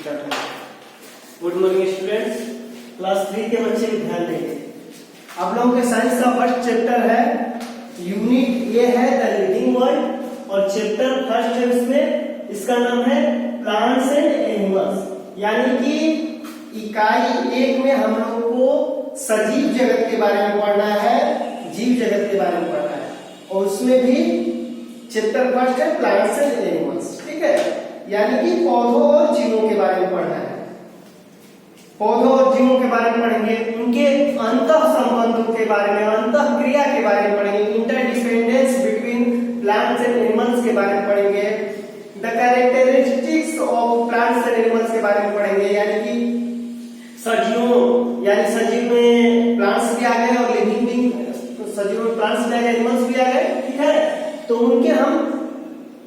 Good morning students, class 3 के बच्चे ध्यान देंगे। आप लोगों के साइंस का फर्स्ट चैप्टर है, यूनिट ए है द लिविंग वर्ल्ड, और चैप्टर फर्स्ट है उसमें, इसका नाम है प्लांट्स एंड एनिमल्स। यानी कि इकाई 1 में हम लोगों को सजीव जगत के बारे में पढ़ना है, जीव जगत के बारे में पढ़ना है, और उसमें भी चैप्टर फर्स्ट है प्लांट्स एंड एनिमल्स। ठीक है, यानी कि पौधों और जीवों के बारे में पढ़ना है। पौधों और जीवों के बारे में पढ़ेंगे, उनके अंतः संबंधों के बारे में, अंतः क्रिया के बारे में पढ़ेंगे, interdependence between plants and animals के बारे में पढ़ेंगे, the characteristics of plants and animals के बारे में पढ़ेंगे। यानी कि सजीवों, यानी सजीव में प्लांट्स भी आ गए और लिविंग बीइंग, सजीव में प्लांट्स भी आ गए, एनिमल्स भी आ गए। ठीक है, तो उनके हम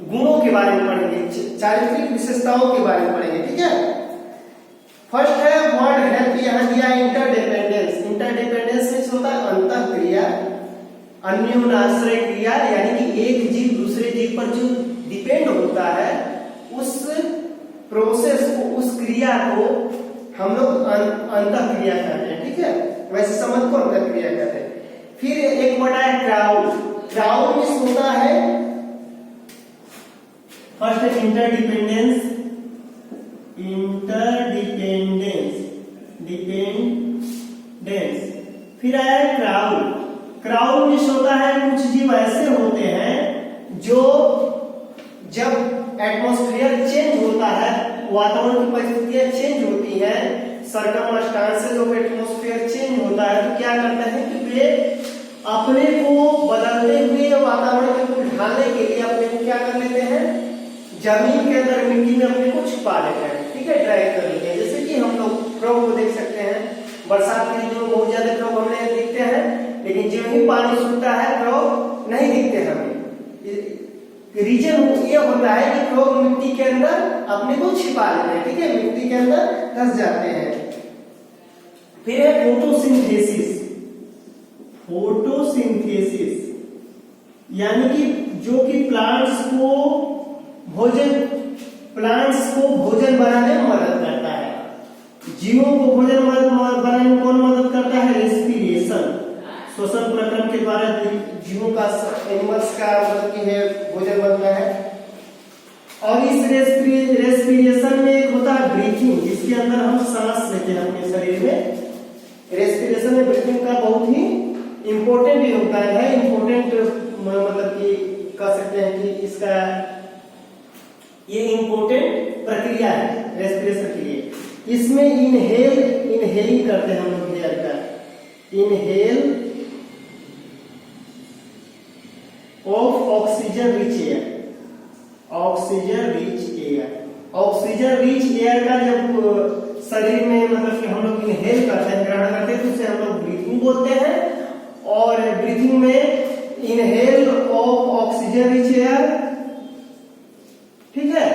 गुणों के बारे में पढ़ेंगे, चारित्रिक विशेषताओं के बारे में पढ़ेंगे। ठीक है, फर्स्ट है वर्ड हेल्प, यहाँ दिया इंटरडिपेंडेंस। इंटरडिपेंडेंस मींस होता है अंतः क्रिया, अन्योन्याश्रय क्रिया, यानी कि एक जीव दूसरे जीव पर जो डिपेंड होता है, उस प्रोसेस को, उस क्रिया को हम लोग अंतः क्रिया कहते हैं। ठीक है, वैसे समझ को अंतः क्रिया कहते हैं। फिर एक वर्ड है क्राउड। क्राउड मींस होता है फर्स्ट है इंटरडिपेंडेंस, डिपेंडेंस, फिर आया क्राउड। क्राउड मींस होता है कुछ जीव ऐसे होते हैं जो जब एटमॉस्फेयर चेंज होता है, वातावरण की परिस्थितियां चेंज होती हैं, सर्कमस्टांसेस ऑफ एटमॉस्फेयर चेंज होता है, तो क्या करते हैं कि वे अपने को बदलते हुए वातावरण में को ढालने के लिए अपने को क्या कर लेते हैं, जमीन के अंदर मिट्टी में अपने को छुपा लेते हैं। ठीक है, ड्राइव कर लेते हैं। जैसे कि हम लोग फ्रॉग को देख सकते हैं, बरसात के दिनों में बहुत ज्यादा फ्रॉग हमें दिखते हैं, लेकिन जो ही पानी सूखता है फ्रॉग नहीं दिखते हमें। रीजन ये होता है कि फ्रॉग मिट्टी के अंदर अपने को छिपा लेते हैं। ठीक है, मिट्टी के अंदर धंस जाते हैं। फिर है फोटोसिंथेसिस। फोटोसिंथेसिस यानी कि जो कि प्लांट्स को भोजन बनाने में मदद करता है। जीवों को भोजन बनाने में कौन मदद करता है? रेस्पिरेशन, श्वसन प्रक्रम के द्वारा जीवों का, एनिमल्स का मतलब कि है भोजन बनता है। और इस रेस्पिरेशन में एक होता है ब्रीथिंग, जिसके अंदर हम सांस लेते हैं अपने शरीर में। रेस्पिरेशन में ब्रीथिंग का बहुत ही इंपॉर्टेंट योगदान है। इंपॉर्टेंट मतलब कि कह सकते हैं कि इसका ये इंपॉर्टेंट प्रक्रिया है रेस्पिरेशन के लिए। इसमें इनहेलिंग करते हैं हम लोग एयर का, inhale of oxygen rich air, oxygen rich air का जब शरीर में मतलब कि हम लोग इनहेल करते हैं, ग्रहण करते हैं, तो उसे हम लोग ब्रीथिंग बोलते हैं। और ब्रीथिंग में inhale of oxygen rich air. ठीक है,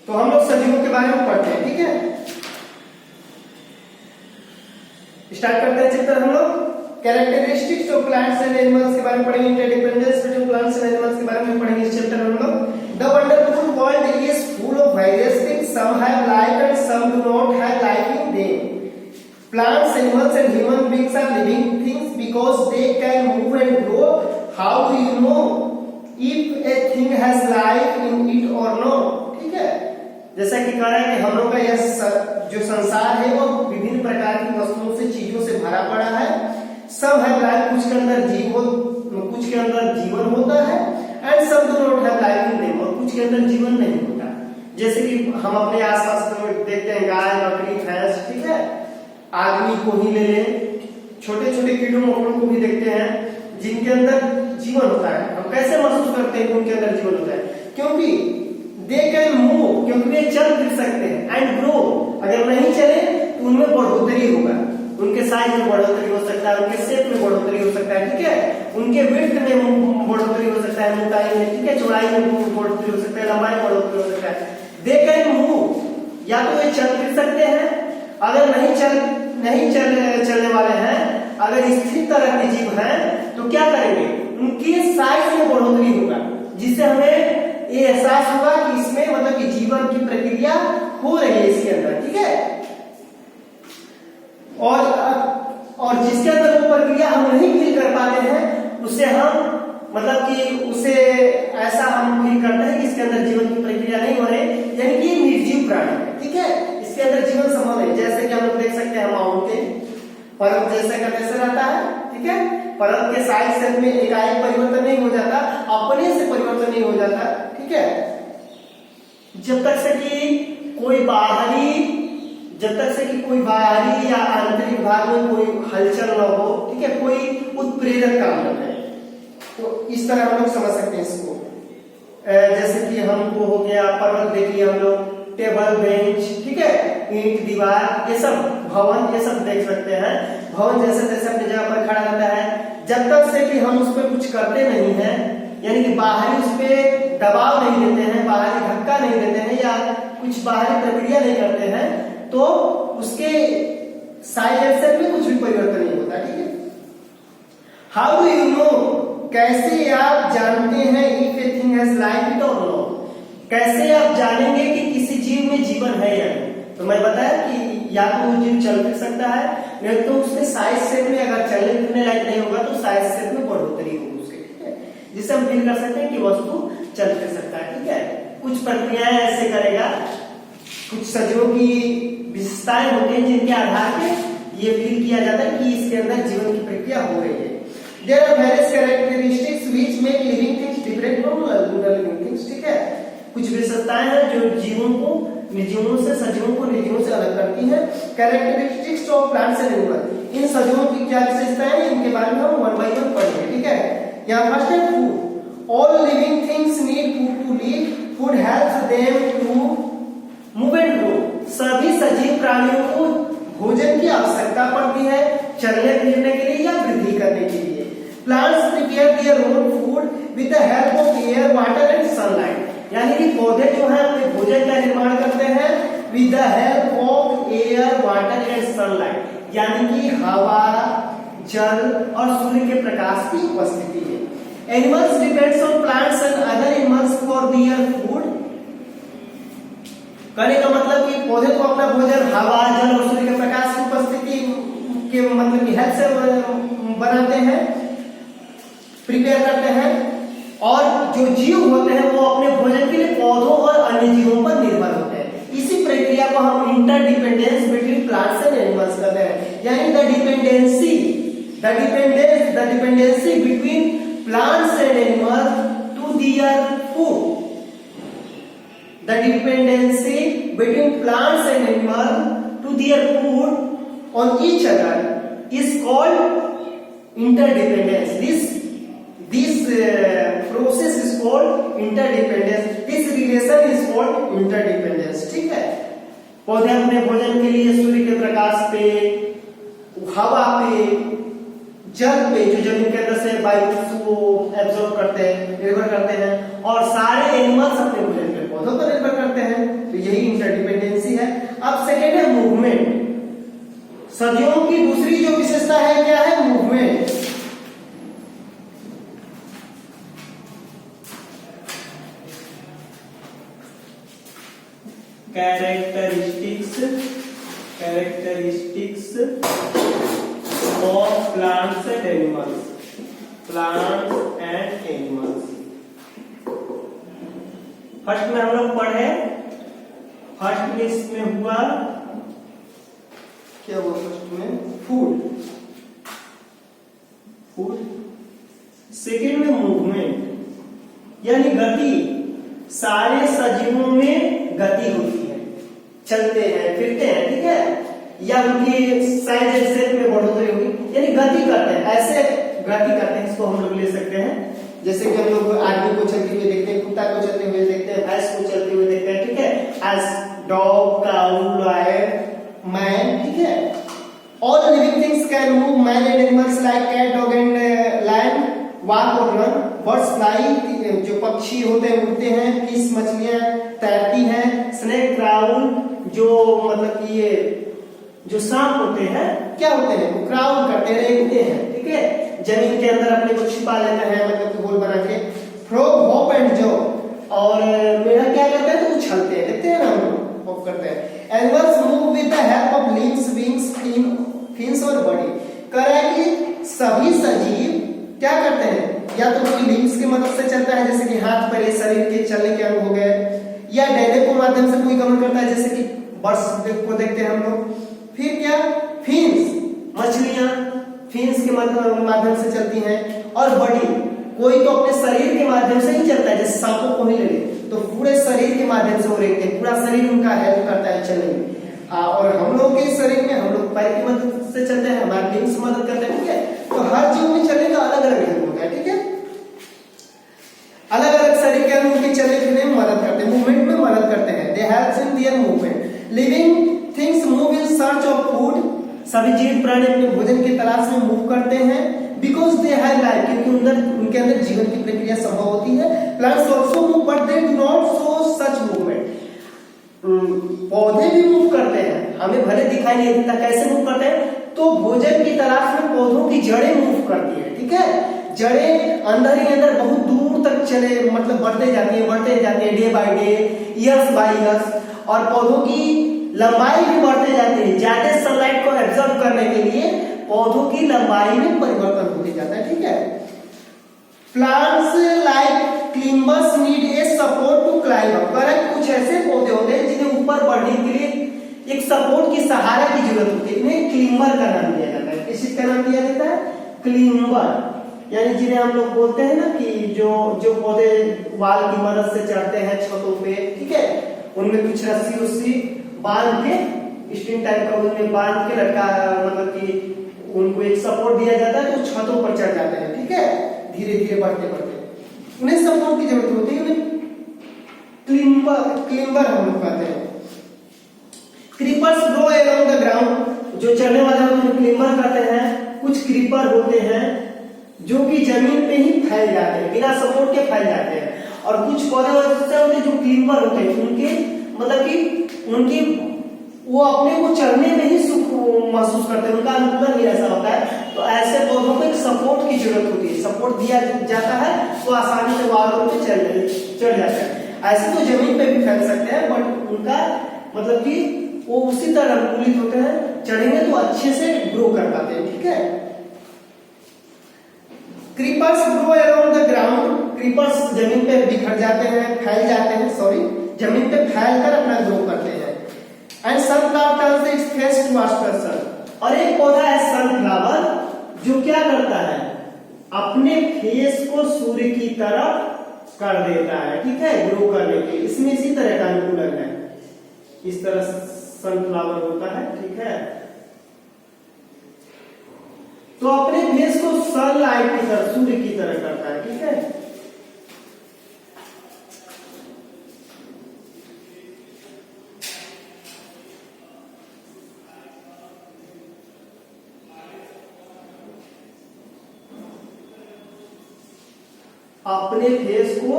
तो हम लोग सजीवों के बारे में पढ़ते हैं। ठीक है, स्टार्ट करते हैं चैप्टर। हम लोग characteristics of plants and animals के बारे में पढ़ेंगे, interdependence between plants and animals के बारे में पढ़ेंगे इस चैप्टर में हम लोग। The wonderful world is full of various things, some have life and some do not have life in them. Plants, animals and human beings are living things because they can move and grow. How do you know if a thing has life in it और not? ठीक है, जैसा कि कह रहा है कि हम लोग का यह जो संसार है वो विभिन्न प्रकार की वस्तुओं से, चीजों से भरा पड़ा है। सब है लाइफ, कुछ के अंदर कुछ के अंदर जीवन होता है, एंड सब do not have life in them, और कुछ के अंदर जीवन नहीं होता। जैसे कि हम अपने आसपास में देखते हैं गाय, बकरी, भैंस। ठीक है, आदमी को ही ले लें, छोटे छोटे कीड़ों मकोड़ों को भी देखते हैं जिनके अंदर जीवन होता है। हम कैसे महसूस करते हैं कि उनके अंदर जीवन होता है? क्योंकि दे कैन मूव, क्योंकि वे चल फिर सकते हैं, एंड ग्रो, अगर नहीं चले तो उनमें बढ़ोतरी होगा, उनके साइज में बढ़ोतरी हो सकता है, उनके शेप में बढ़ोतरी हो सकता है। ठीक है, उनके विड्थ में बढ़ोतरी हो सकता है, मोटाई में, ठीक है, चौड़ाई में बढ़ोतरी हो सकता है, लंबाई में बढ़ोतरी हो सकता है। दे कैन मूव, या तो ये चल फिर सकते हैं, अगर नहीं चलने वाले हैं, अगर स्थिर तरह के जीव हैं तो क्या करेंगे, उनके साइज में बढ़ोतरी होगा, जिससे हमें ये एहसास होगा कि इसमें मतलब कि जीवन की प्रक्रिया हो रही है इसके अंदर, ठीक है। और जिसके अंदर वो प्रक्रिया हम नहीं फील कर पाते हैं, उससे हम मतलब कि उसे ऐसा हम फील करते हैं कि इसके अंदर जीवन की प्रक्रिया नहीं हो रही, यानी कि निर्जीव प्राणी है, ठीक है, इसके अंदर जीवन संभव नहीं। जैसे कि हम लोग देख सकते हैं माउंटेन, पर्वत जैसे का तैसे रहता है, ठीक है, पर्वत के साइज सेट में एकाएक परिवर्तन नहीं हो जाता, अपने से परिवर्तन नहीं हो जाता, ठीक है, जब तक से कि कोई बाहरी या आंतरिक भाग में कोई हलचल न हो, ठीक है, कोई उत्प्रेरक काम न करे। तो इस तरह हम लोग समझ सकते हैं इसको। जैसे कि हमको हो गया पर्वत देख लिया हम लोग, टेबल बेंच, ठीक है, ईंट दीवार, ये सब भवन, ये सब देख सकते हैं। भवन जैसे जैसे अपनी जगह पर खड़ा रहता है, जब तक से कि हम उस पर कुछ करते नहीं हैं, यानी कि बाहरी उस पर दबाव नहीं देते हैं, बाहरी धक्का नहीं देते हैं या कुछ बाहरी प्रक्रिया नहीं करते हैं, तो उसके साइज एंड शेप में कुछ भी परिवर्तन नहीं होता, ठीक है। हाउ डू यू नो, कैसे आप जानते हैं if a thing has life और नो, कैसे आप जानेंगे कि किसी जीव में जीवन है या नहीं। तो मैं बताया कि या तो वो जीव चल फिर सकता है, नहीं तो उसमें साइज शेप में अगर चलने फिरने लायक नहीं होगा तो साइज शेप में बढ़ोतरी होगी उसके, ठीक है, जिससे हम फील कर सकते हैं कि वस्तु चल फिर सकता है, ठीक है। कुछ प्रक्रियाएं ऐसे करेगा, कुछ सजीवों की विशेषताएं होती हैं जिनके आधार पर ये फील किया जाता है कि इसके अंदर जीवन की प्रक्रिया हो रही है। There are various characteristics which make living things different from non-living things, ठीक है। कुछ विशेषताएं हैं जो जीवों को निर्जीवों से, सजीवों को निर्जीवों से अलग करती हैं। Characteristics of plants and animals, इन सजीवों की क्या विशेषताएं हैं इनके बारे में हम वन बाय वन पढ़ेंगे, ठीक है। यहाँ फर्स्ट है food. All living things need food to live. Food helps them to move and grow. सभी सजीव प्राणियों को भोजन की आवश्यकता पड़ती है चलने फिरने के लिए या वृद्धि करने के लिए। Plants prepare their own food with the help of air, water and sunlight. यानी कि पौधे जो हैं अपने भोजन का निर्माण करते हैं with the help of air, water and sunlight. यानी कि हवा, जल और सूर्य के प्रकाश की उपस्थिति में। Animals depends on plants and other animals for their food. कहने का मतलब कि पौधे को अपना भोजन हवा, जल और सूर्य के प्रकाश की उपस्थिति के मतलब की हेल्प से बनाते हैं, प्रिपेयर करते हैं, और जो जीव होते हैं वो अपने भोजन के लिए पौधों और अन्य जीवों पर निर्भर होते हैं। इसी प्रक्रिया को हम interdependence between plants and animals कहते हैं, यानी the dependency between plants and animals to their food. The dependency between plants and animals to their food on each other is called interdependence. This process is called interdependence. This relation is called interdependence. ठीक है। पौधे अपने भोजन के लिए सूर्य के प्रकाश पे, हवा पे, जल पे जो जमीन के अंदर से वायु को एब्जॉर्ब करते हैं, निर्भर करते हैं, और सारे एनिमल्स अपने भोजन पे पौधों पर निर्भर करते हैं। तो यही इंटरडिपेंडेंसी है। अब सेकेंड है मूवमेंट। सदियों की दूसरी जो विशेषता है क्या है, movement. Characteristics of plants and animals. First में हम लोग पढ़े, फर्स्ट में इसमें हुआ क्या हुआ, फर्स्ट में फूड। सेकेंड में मूवमेंट यानी गति। सारे सजीवों में गति होती है, चलते हैं, फिरते हैं, ठीक है, या उनकी साइज एंड शेप में बढ़ोतरी होगी, यानी गति करते हैं, ऐसे गति करते हैं। इसको हम लोग ले सकते हैं जैसे कि हम लोग आदमी को चलते हुए देखते हैं, कुत्ता को चलते हुए देखते हैं, भैंस को चलते हुए देखते हैं, ठीक है, as dog, cow, lion, man, ठीक है। All living things can move, man and animals like cat, dog and lion walk और रन। बर्ड्स फ्लाई, जो पक्षी होते हैं उड़ते हैं, फिश मछलियां तैरती हैं, स्नेक क्राउल जो मतलब कि ये जो सांप होते हैं क्या होते हैं, वो क्राउल करते हैं, रेंगते हैं, ठीक है, जमीन के अंदर अपने को छिपा लेते हैं, मतलब कि गोल बना के। फ्रॉग हॉप एंड जॉ, और मेढक क्या करते हैं, तो उछलते हैं, देखते हैं ना हम लोग हॉप करते हैं। Animals move with the help of limbs, wings, fins और बॉडी। कह रहा है कि सभी सजीव क्या करते हैं, या तो कोई लिम्स की मदद से चलता है, जैसे कि हाथ पैर, शरीर के चलने के अंग हो गए, या डैडे के माध्यम से कोई गमन करता है, जैसे कि बर्ड्स को देखते हैं हम लोग। फिर क्या, फिन्स, मछलियां फिन्स के माध्यम से चलती हैं, और बॉडी, कोई तो अपने शरीर के माध्यम से ही चलता है, जैसे सांपों को ही ले ले तो पूरे शरीर के माध्यम से वो रेंगते हैं, पूरा शरीर उनका हेल्प करता है चलने में। और हम लोग के शरीर में हम लोग पैर की मदद से चलते हैं, हमारे लिम्स मदद करते हैं, ठीक है। तो हर जीव में चलने का अलग अलग हेल्प होता है, ठीक है, अलग अलग शरीर के अंग उनके चलने फिरने में मदद करते हैं, मूवमेंट में मदद करते हैं। They help in their movement. Living things move in search of food, सभी जीव प्राणी अपने भोजन की तलाश में मूव करते हैं। बिकॉज दे हैव लाइफ, क्योंकि उनके अंदर जीवन की प्रक्रिया संभव होती है। Plants also move but they do not show such movement. पौधे भी मूव करते हैं, हमें भले दिखाई नहीं देता, कैसे मूव करते हैं, तो भोजन की तलाश में पौधों की जड़ें मूव करती है, ठीक है, जड़ें अंदर ही अंदर बहुत दूर तक चले, मतलब बढ़ते जाती है day by day, years bye years, और पौधों की लंबाई भी बढ़ते जाती है, ज्यादा सनलाइट को एब्जॉर्ब करने के लिए पौधों की लंबाई में परिवर्तन होते जाता है, ठीक है। Plants like climbers need a support to climb up. कुछ ऐसे पौधे होते हैं जिन्हें ऊपर बढ़ने के लिए एक सपोर्ट की, सहारा की जरूरत होती है, इन्हें क्लिम्बर का नाम दिया जाता है। किस चीज का नाम दिया जाता है, क्लिम्बर, यानी जिन्हें हम लोग बोलते हैं ना कि जो पौधे वाल की मदद से चढ़ते हैं छतों पे, ठीक है, उनमें कुछ रस्सी उस्सी बांध के, स्ट्रिंग टाइप का उनमें बांध के लटका, मतलब कि उनको एक सपोर्ट दिया जाता है, तो छतों पर चढ़ जाते हैं, ठीक है, धीरे धीरे बढ़ते बढ़ते उन्हें सपोर्ट की जरूरत होती है, उन्हें क्लिम्बर हम लोग कहते हैं। Creepers grow around the ground, जो चढ़ने वाले होते हैं क्लिम्बर कहते हैं। कुछ क्रीपर होते हैं जो कि जमीन पे ही फैल जाते हैं, बिना सपोर्ट के फैल जाते हैं, और कुछ पौधे होते हैं जो क्लिम्बर होते हैं, उनके मतलब कि उनकी वो अपने को चढ़ने में ही सुख महसूस करते हैं, उनका अनुकूलन ही ऐसा होता है। तो ऐसे पौधों को एक सपोर्ट की जरूरत होती है, सपोर्ट दिया जाता है तो आसानी से वालों पे चढ़ जाता है। ऐसे तो जमीन पे भी फैल सकते हैं, बट उनका मतलब कि वो उसी तरह अनुकूलित होते हैं, चढ़ेंगे तो अच्छे से ग्रो कर पाते हैं, ठीक है। Creepers grow around the ground, creepers जमीन पे बिखर जाते हैं, फैल जाते हैं, सॉरी, जमीन पे फैलकर अपना ग्रो करते हैं। And sunflower turns its face towards the sun, और एक पौधा है सनफ्लावर जो क्या करता है, अपने फेस को सूर्य की तरफ कर देता है, ठीक है, ग्रो करने के लिए। इसमें इसी तरह का अनुकूलन है, इस तरह सनफ्लावर होता है, ठीक है, तो अपने फेस को सनलाइट की तरफ, सूर्य की तरह करता है, ठीक है। अपने फेस को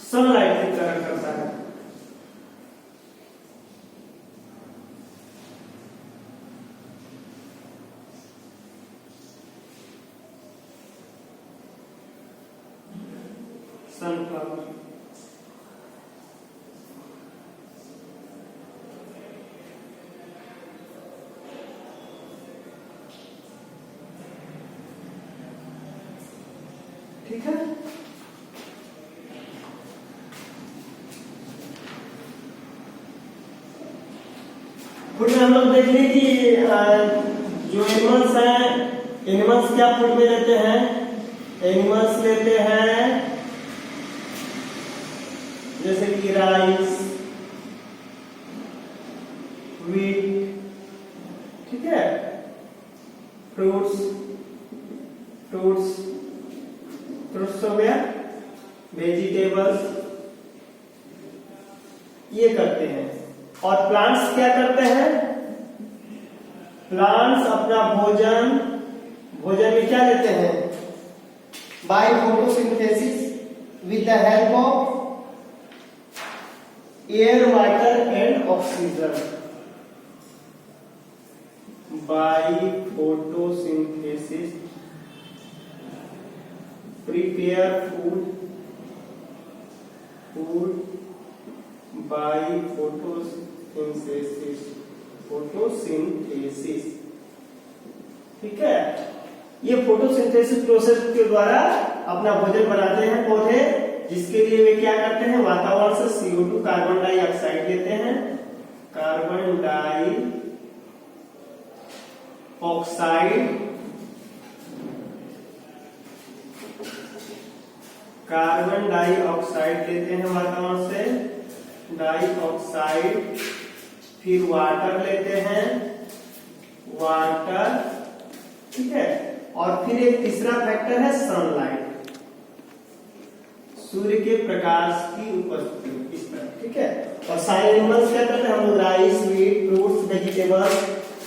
सनलाइट की तरह करता है। सनफ्लावर, ठीक है। फूड में हम लोग देख ली कि जो एनिमल्स हैं, एनिमल्स क्या फूड में लेते हैं, एनिमल्स लेते हैं जैसे कि राइस, व्हीट, ठीक है, फ्रूट्स हो गया, वेजिटेबल्स, ये करते हैं। और प्लांट्स क्या करते हैं, प्लांट्स अपना भोजन में क्या लेते हैं, by photosynthesis with the help of air, water and oxygen by photosynthesis prepare food by photosynthesis। ठीक है, ये फोटोसिंथेसिस प्रोसेस के द्वारा अपना भोजन बनाते हैं पौधे, जिसके लिए वे क्या करते हैं, वातावरण से CO2 कार्बन डाइऑक्साइड लेते हैं, कार्बन डाइऑक्साइड लेते हैं वातावरण से, डाइऑक्साइड, फिर वाटर लेते हैं, वाटर, ठीक है, और फिर एक तीसरा फैक्टर है सनलाइट, सूर्य के प्रकाश की उपस्थिति, इस तरह। ठीक है, और सारे एनिमल्स क्या करते हैं, हम लोग राइस, व्हीट, फ्रूट्स, वेजिटेबल्स,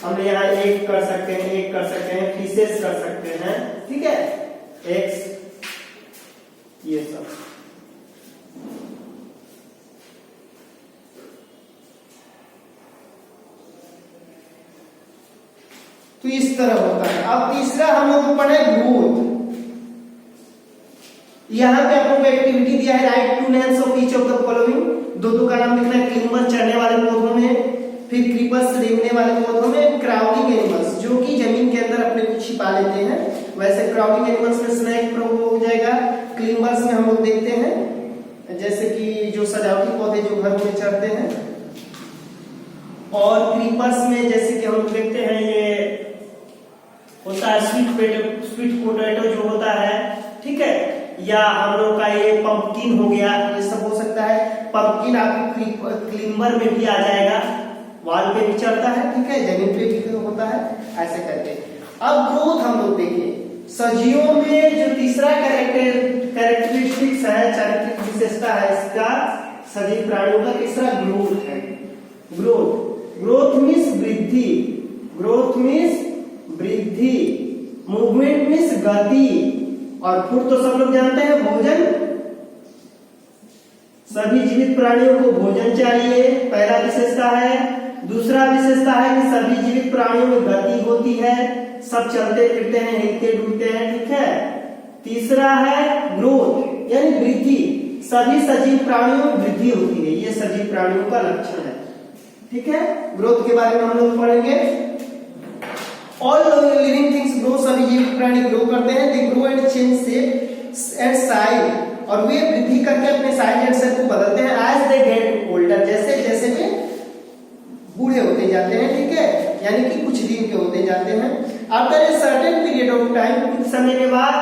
हम यहाँ एग कर सकते हैं, फिशेस कर सकते हैं, ठीक है, एग्स, ये सब। तो इस तरह होता है। अब तीसरा हम लोग पढ़े ग्रोथ। यहाँ पे आपको एक्टिविटी दिया है, right two names of each of the following. दो का नाम लिखना है, क्लिंबर चढ़ने वाले पौधों में, फिर क्रीपर्स रेंगने वाले पौधों में, क्राउडिंग एनिमल्स जो कि जमीन के अंदर अपने को छिपा लेते हैं। वैसे क्राउडिंग एनिमल्स में स्नेक हो जाएगा, क्लिंबर्स में हम लोग देखते हैं जैसे कि जो सजावटी पौधे जो घर में चढ़ते हैं, और क्रीपर्स में जैसे कि हम लोग देखते हैं ये होता है स्वीट पोटैटो जो होता है, ठीक है, या हम लोग का ये पंपकिन हो गया, ये सब हो सकता है। पंपकिन आपको क्लिंबर में भी आ जाएगा, वाल पे भी चढ़ता है, ठीक है, जमीन पे भी होता है, ऐसे करके। अब ग्रोथ हम लोग देखिए, सजीवों में जो तीसरा कैरेक्टरिस्टिक्स है, चारित्रिक विशेषता है इसका, सजीव प्राणियों का तीसरा ग्रोथ है। ग्रोथ मीन्स वृद्धि, मूवमेंट मीन्स गति, और फूड तो सब लोग जानते हैं, भोजन। सभी जीवित प्राणियों को भोजन चाहिए, पहला विशेषता है। दूसरा विशेषता है कि सभी जीवित प्राणियों में गति होती है, सब चलते फिरते हैं, हिलते डुलते हैं, ठीक है। तीसरा है ग्रोथ यानी वृद्धि, सभी सजीव प्राणियों में वृद्धि होती है, ये सजीव प्राणियों का लक्षण है, ठीक है। ग्रोथ के बारे में हम लोग पढ़ेंगे। ऑल लिविंग थिंग्स ग्रो, सभी जीवित प्राणी ग्रो करते हैं, they grow and change shape and size, और वे वृद्धि करके अपने साइज एंड शेप को बदलते हैं एज दे गेट ओल्डर, जैसे जैसे वे बूढ़े होते जाते हैं, ठीक है, यानी कि कुछ दिन के होते जाते हैं। After a certain period of time, कुछ समय के बाद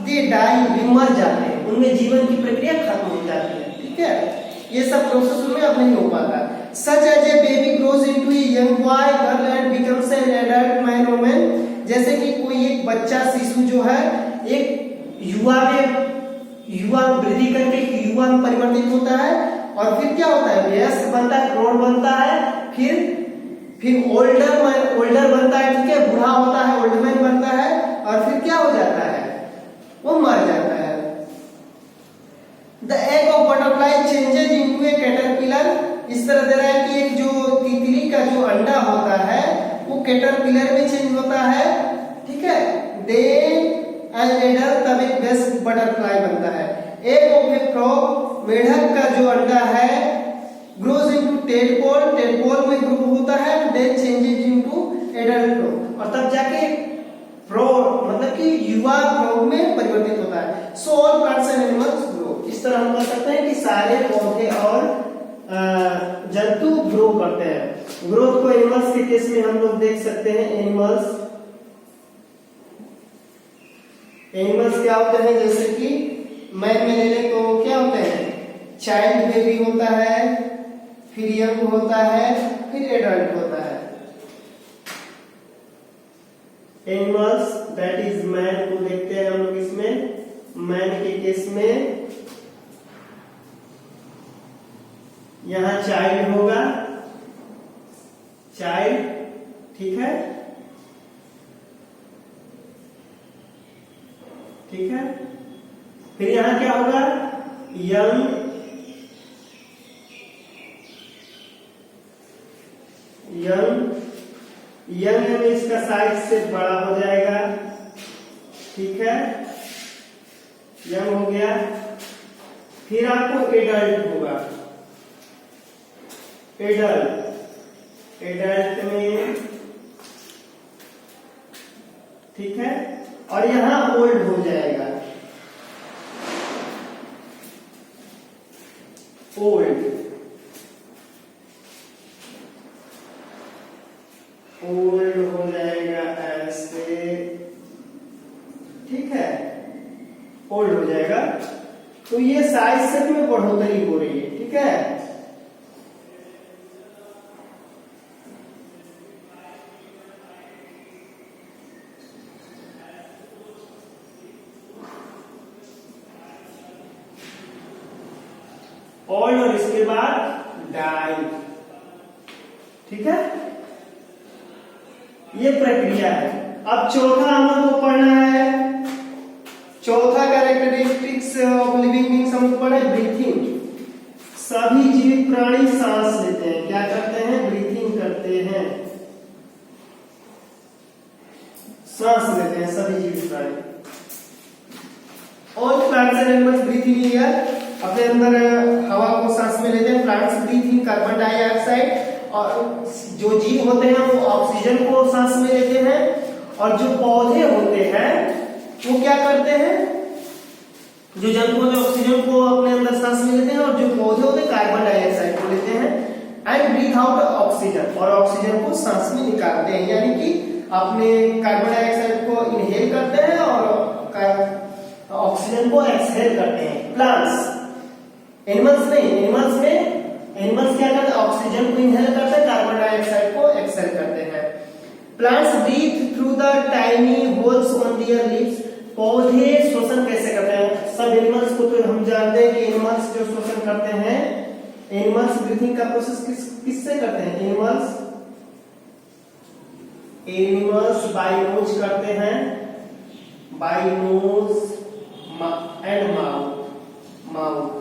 दे डाई, वे मर जाते हैं, उनमें जीवन की प्रक्रिया खत्म हो जाती है, ठीक है। ये सब प्रोसेस उनमें अब नहीं हो पाता। Such as a baby grows into a young boy, girl and becomes an adult man or woman, जैसे कि कोई एक बच्चा शिशु जो है एक युवा वृद्धि करके युवा में परिवर्तित होता है, और फिर क्या होता है, वयस्क बनता है, प्रौढ़ बनता है, फिर ओल्डर बनता है, ठीक है, बूढ़ा होता है, ओल्ड मैन बनता है, और फिर क्या हो जाता है, वो मर जाता है। The egg of butterfly changes into a caterpillar, इस तरह दे रहा है कि एक जो तितली का जो अंडा होता है वो कैटरपिलर में चेंज होता है, ठीक है, दे एडल्ट तब एक बेस्ट बटरफ्लाई बनता है। एग ऑफ ए फ्रॉग, मेढक का जो अंडा है, ग्रोज इनटू टेडपोल में ग्रो होता है, then changes into adult frog, और तब जाके फ्रॉग मतलब कि युवा फ्रॉग में परिवर्तित होता है। So all plants and animals grow, इस तरह हम कह सकते हैं कि सारे पौधे और जंतु ग्रो करते हैं। ग्रोथ को एनिमल्स के केस में हम लोग देख सकते हैं, एनिमल्स क्या होते हैं, जैसे कि मैन में ले लें तो क्या होते हैं, चाइल्ड बेबी होता है, फिर यंग होता है, फिर एडल्ट होता है। एनिमल्स दैट इज मैन को देखते हैं हम लोग इसमें। मैन के केस में यहां चाइल्ड होगा, चाइल्ड, ठीक है, ठीक है। फिर यहां क्या होगा, यंग में इसका साइज से बड़ा हो जाएगा, ठीक है, यंग हो गया। फिर आपको एडल्ट होगा, एडल्ट में, ठीक है, और यहां ओल्ड हो जाएगा, ओल्ड हो जाएगा ऐसे, ठीक है, ओल्ड हो जाएगा। तो ये साइज सेट में बढ़ोतरी हो रही है, ठीक है। ओल्ड और इसके बाद डाई, ठीक है, ये प्रक्रिया है। अब चौथा हम लोग को पढ़ना है, चौथा कैरेक्टरिस्टिक्स ऑफ लिविंग बीइंग्स हमको पढ़ना है ब्रीथिंग। सभी जीवित प्राणी सांस लेते हैं, क्या करते हैं, ब्रीथिंग करते हैं, सांस लेते हैं सभी जीवित प्राणी। और plants and animals breathing air, अपने अंदर हवा को सांस में लेते हैं। प्लांट्स ब्रीथिंग कार्बन डाइऑक्साइड, और जो जीव होते हैं वो ऑक्सीजन को सांस में लेते हैं। और जो पौधे होते हैं वो क्या करते हैं, जो जंतु होते हैं ऑक्सीजन को अपने अंदर सांस में लेते हैं, और जो पौधे होते हैं कार्बन डाइऑक्साइड को लेते हैं। एंड ब्रीथ आउट ऑक्सीजन, और ऑक्सीजन को सांस में निकालते हैं, यानी कि अपने कार्बन डाइऑक्साइड को इनहेल करते हैं और ऑक्सीजन को एक्सहेल करते हैं। प्लांट्स, एनिमल्स नहीं, एनिमल्स क्या करते हैं, ऑक्सीजन को इनहेल करते हैं, कार्बन डाइऑक्साइड को एक्सहेल करते हैं। Plants breathe through the tiny holes on their lips, पौधे श्वसन कैसे करते हैं, सब एनिमल्स को तो हम जानते हैं कि एनिमल्स जो श्वसन करते हैं, एनिमल्स ब्रीथिंग का प्रोसेस किससे करते हैं, एनिमल्स बाय नोज करते हैं, by nose and mouth.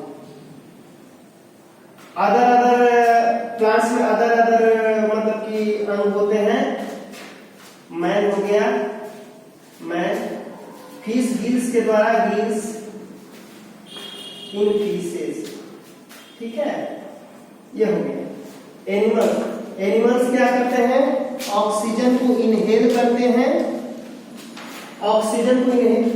Other plants में अदर मतलब कि अंग होते हैं, मैन हो गया, मैन, फिश गिल्स के द्वारा, गिल्स इन फिशेस, ठीक है, ये हो गया। एनिमल्स क्या करते हैं, ऑक्सीजन को इनहेल करते हैं, ऑक्सीजन को इनहेल।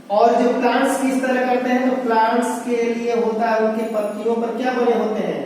और जो प्लांट्स किस तरह करते हैं, तो प्लांट्स के लिए होता है, उनके पत्तियों पर क्या बने होते हैं,